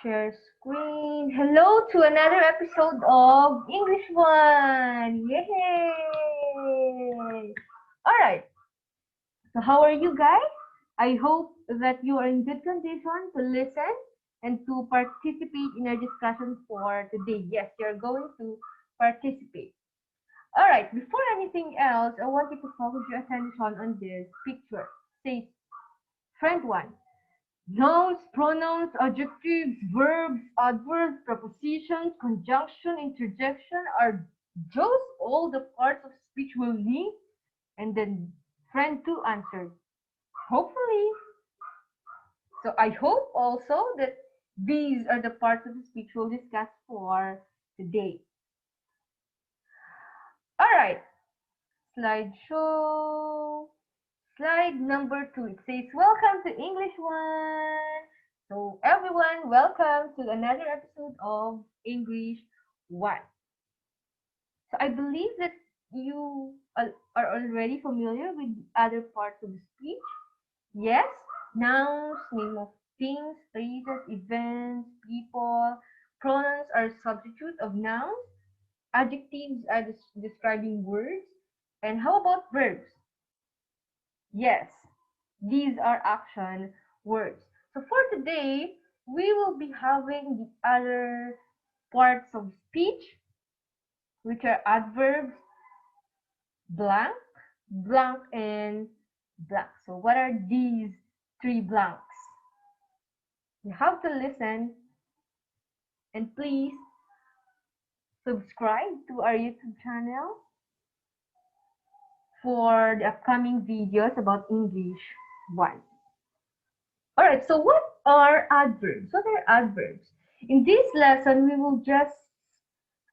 Share screen. Hello to another episode of English One. Yay! Alright, so how are you guys? I hope that you are in good condition to listen and to participate in our discussion for today. Yes, you're going to participate. Alright, before anything else, I want you to focus your attention on this picture. Say, friend one. Nouns, pronouns, adjectives, verbs, adverbs, prepositions, conjunction, interjection are those all the parts of speech we'll need? And then friend two answered, hopefully. So I hope also that these are the parts of the speech we'll discuss for today. Alright, slideshow. Slide number 2. It says, welcome to English One. So everyone, welcome to another episode of English One. So I believe that you are already familiar with the other parts of the speech. Yes, nouns, name of things, places, events, people. Pronouns are substitute of nouns. Adjectives are describing words. And how about verbs? Yes, these are action words. So for today, we will be having the other parts of speech, which are adverbs, blank, blank, and blank. So what are these three blanks? You have to listen and please subscribe to our YouTube channel for the upcoming videos about English 1. Alright, so what are adverbs? What are adverbs? In this lesson,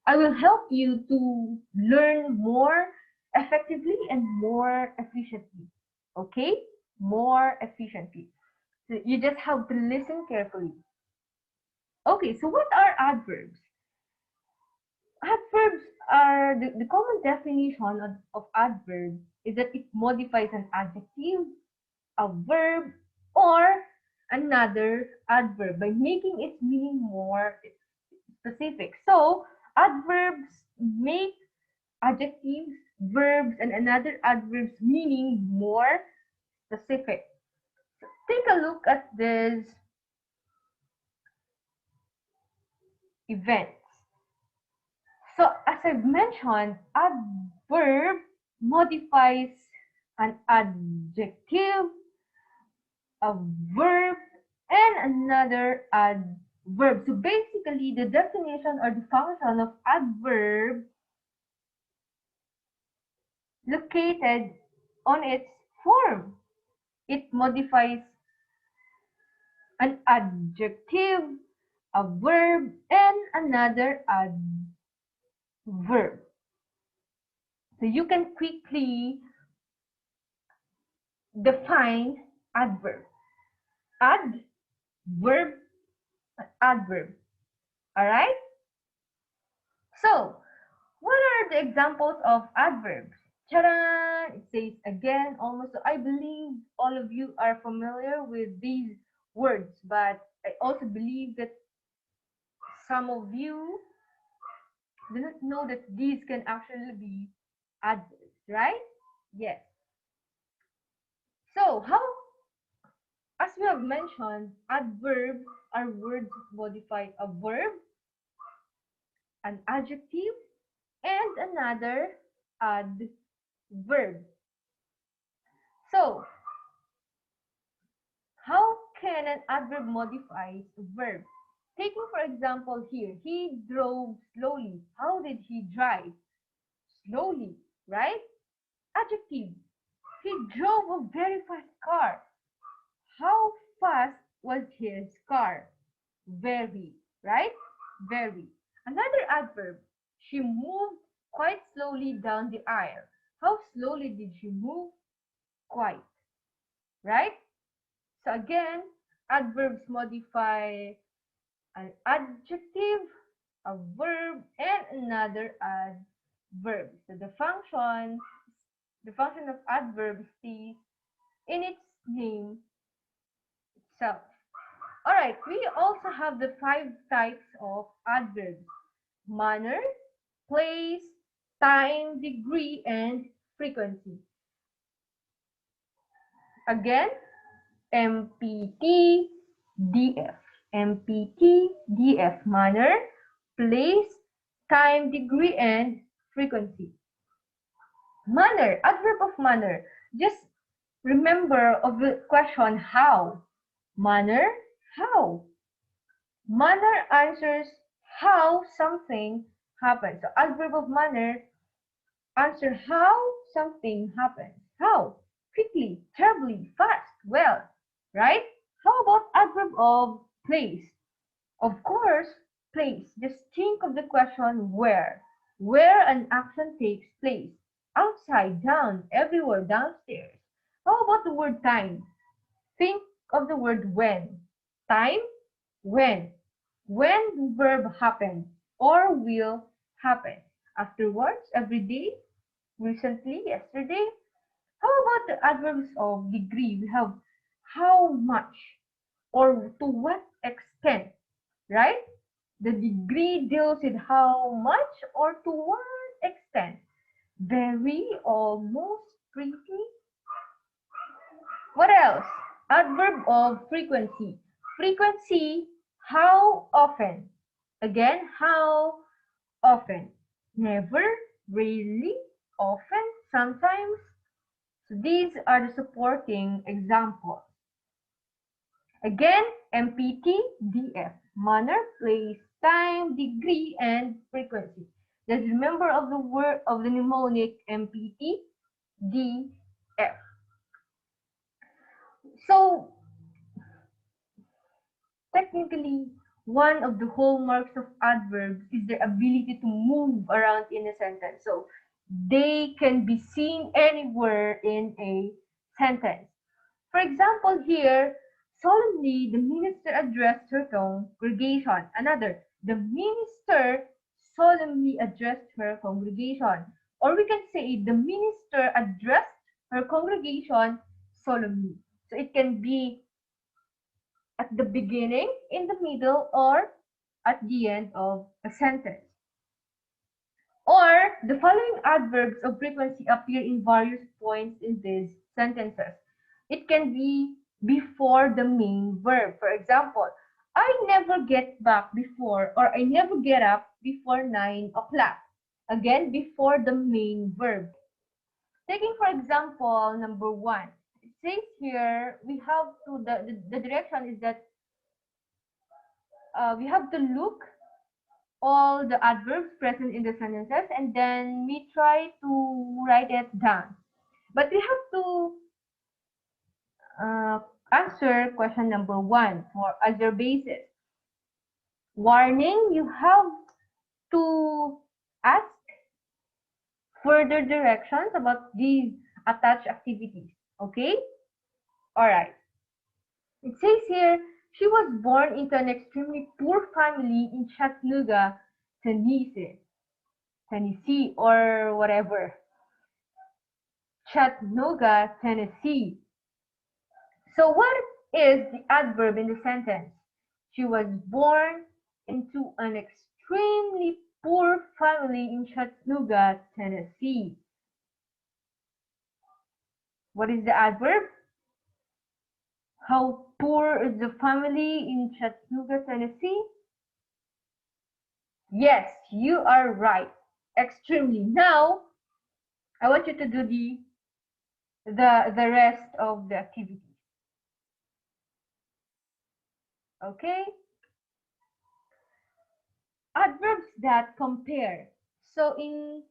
I will help you to learn more effectively and more efficiently. Okay? More efficiently. So you just have to listen carefully. Okay, so what are adverbs? Adverbs are the common definition of adverb is that it modifies an adjective, a verb, or another adverb by making its meaning more specific. So, adverbs make adjectives, verbs, and another adverbs meaning more specific. So, take a look at this events. So, as I've mentioned, adverb modifies an adjective, a verb, and another adverb. So basically, the definition or the function of adverb located on its form. It modifies an adjective, a verb, and another adverb. So you can quickly define adverb. Adverb, adverb. Alright? So, what are the examples of adverbs? Ta-da! It says again, almost. I believe all of you are familiar with these words, but I also believe that some of you do not know that these can actually be adverbs, right? Yes. So, as we have mentioned, adverbs are words that modify a verb, an adjective, and another adverb. So, how can an adverb modify a verb? Taking for example here, he drove slowly. How did he drive? Slowly, right? Adjective, he drove a very fast car. How fast was his car? Very, right? Very. Another adverb, she moved quite slowly down the aisle. How slowly did she move? Quite, right? So again, adverbs modify an adjective, a verb, and another adverb. So the function of adverb stays in its name itself. All right, we also have the five types of adverbs: manner, place, time, degree, and frequency. Again, MPT, DF. MPT, DF. Manner, place, time, degree, and frequency. Manner, adverb of manner. Just remember of the question how. Manner, how. Manner answers how something happens. So adverb of manner answer how something happens. How? Quickly, terribly, fast, well, right? How about adverb of place? Of course, place. Just think of the question where. Where an action takes place. Outside, down, everywhere, downstairs. How about the word time? Think of the word when. Time, when. When the verb happen or will happen. Afterwards, every day, recently, yesterday. How about the adverbs of degree? We have how much or to what extent, right? The degree deals with how much or to what extent. Very, almost, pretty. What else? Adverb of frequency. Frequency, how often? Again, how often? Never, rarely, often, sometimes. So these are the supporting examples. Again, MPT, DF. Manner, place, time, degree, and frequency. Just remember of the word of the mnemonic MPT, DF. So technically, one of the hallmarks of adverbs is their ability to move around in a sentence. So they can be seen anywhere in a sentence. For example, here, solemnly the minister addressed her congregation. Another, the minister solemnly addressed her congregation. Or we can say the minister addressed her congregation solemnly. So it can be at the beginning, in the middle, or at the end of a sentence. Or the following adverbs of frequency appear in various points in these sentences. It can be before the main verb. For example, I never get back before or I never get up before 9 o'clock. Again, before the main verb. Taking for example, number 1. It says here, we have to, the direction is that we have to look all the adverbs present in the sentences and then we try to write it down. But we have to uh, answer question number 1 for as your basis. Warning, you have to ask further directions about these attached activities. Okay? Alright. It says here, she was born into an extremely poor family in Chattanooga, Tennessee, or whatever. Chattanooga, Tennessee. So what is the adverb in the sentence? She was born into an extremely poor family in Chattanooga, Tennessee. What is the adverb? How poor is the family in Chattanooga, Tennessee? Yes, you are right. Extremely. Now, I want you to do the rest of the activity. Okay? Adverbs that compare. So in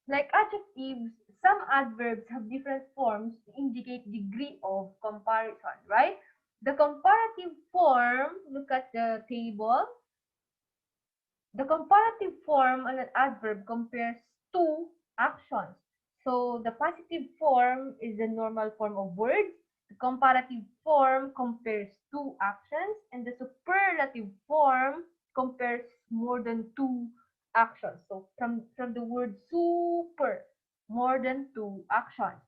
like adjectives, some adverbs have different forms to indicate degree of comparison, right? The comparative form, look at the table. The comparative form on an adverb compares two actions. So the positive form is the normal form of words. The comparative form compares two actions, and the superlative form compares more than two actions. So from the word super, more than two actions.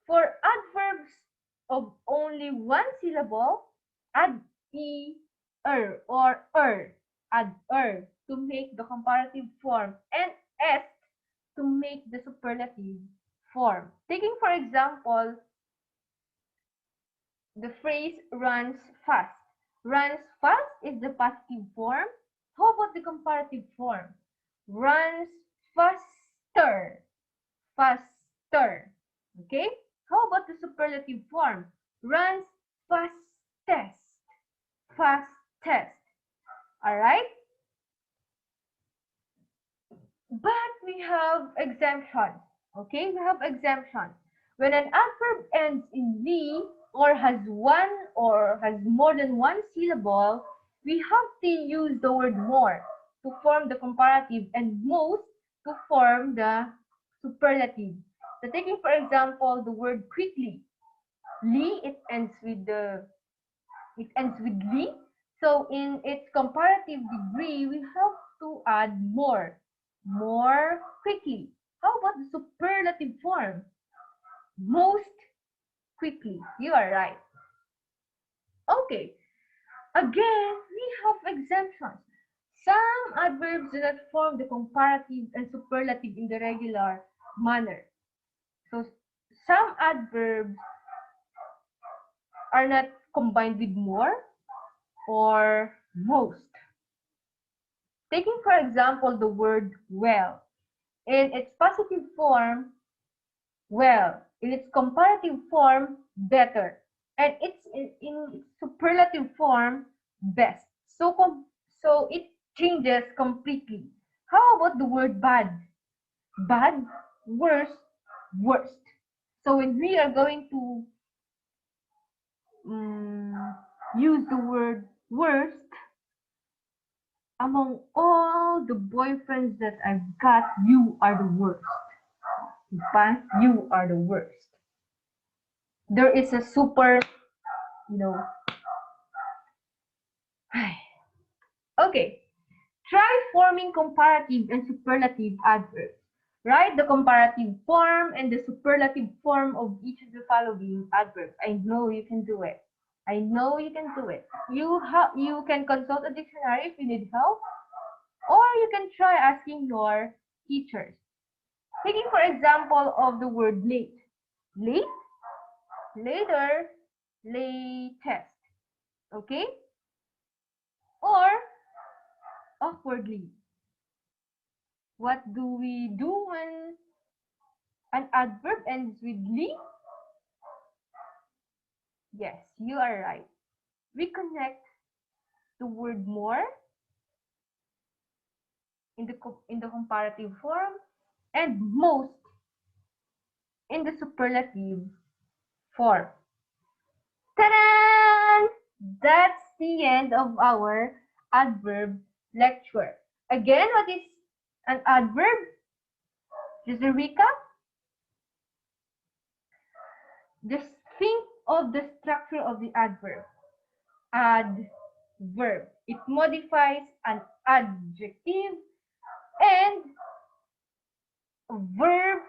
For adverbs of only one syllable, or add to make the comparative form, and est to make the superlative form. Taking for example, the phrase runs fast. Runs fast is the passive form. How about the comparative form? Runs faster. Faster. Okay? How about the superlative form? Runs fastest. Fastest. Alright? But we have exemptions. Okay? We have exemptions. When an adverb ends in V or has more than one syllable, we have to use the word more to form the comparative and most to form the superlative. So taking for example the word quickly. Li, it ends with li. So in its comparative degree, we have to add more. More quickly. How about the superlative form? Most quickly. You are right. Okay. Again, we have exemptions. Some adverbs do not form the comparative and superlative in the regular manner. So some adverbs are not combined with more or most. Taking for example the word well. In its positive form, well. In its comparative form, better. And it's in its superlative form, best. So it changes completely. How about the word bad? Bad, worst, worst. So when we are going to use the word worst, among all the boyfriends that I've got, you are the worst. But you are the worst. There is a super, you know. Okay. Try forming comparative and superlative adverbs. Write the comparative form and the superlative form of each of the following adverbs. I know you can do it. I know you can do it. You can consult a dictionary if you need help, or you can try asking your teachers. Taking for example of the word late. Late, later, latest. Okay? Or awkwardly. What do we do when an adverb ends with "ly"? Yes, you are right. We connect the word more in the comparative form and most in the superlative form. Ta-da! That's the end of our adverb lecture. Again, what is an adverb? Just a recap. Just think of the structure of the adverb. Adverb. It modifies an adjective and a verb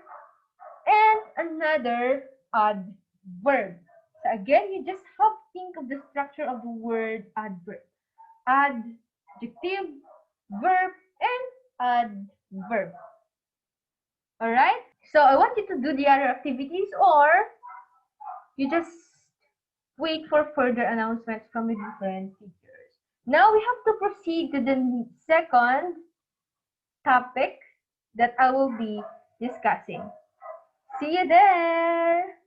and another adverb. So again, you just have to think of the structure of the word adverb. Adjective, verb, and adverb. Alright? So I want you to do the other activities, or you just wait for further announcements from the different teachers. Now we have to proceed to the second topic that I will be discussing. See you there!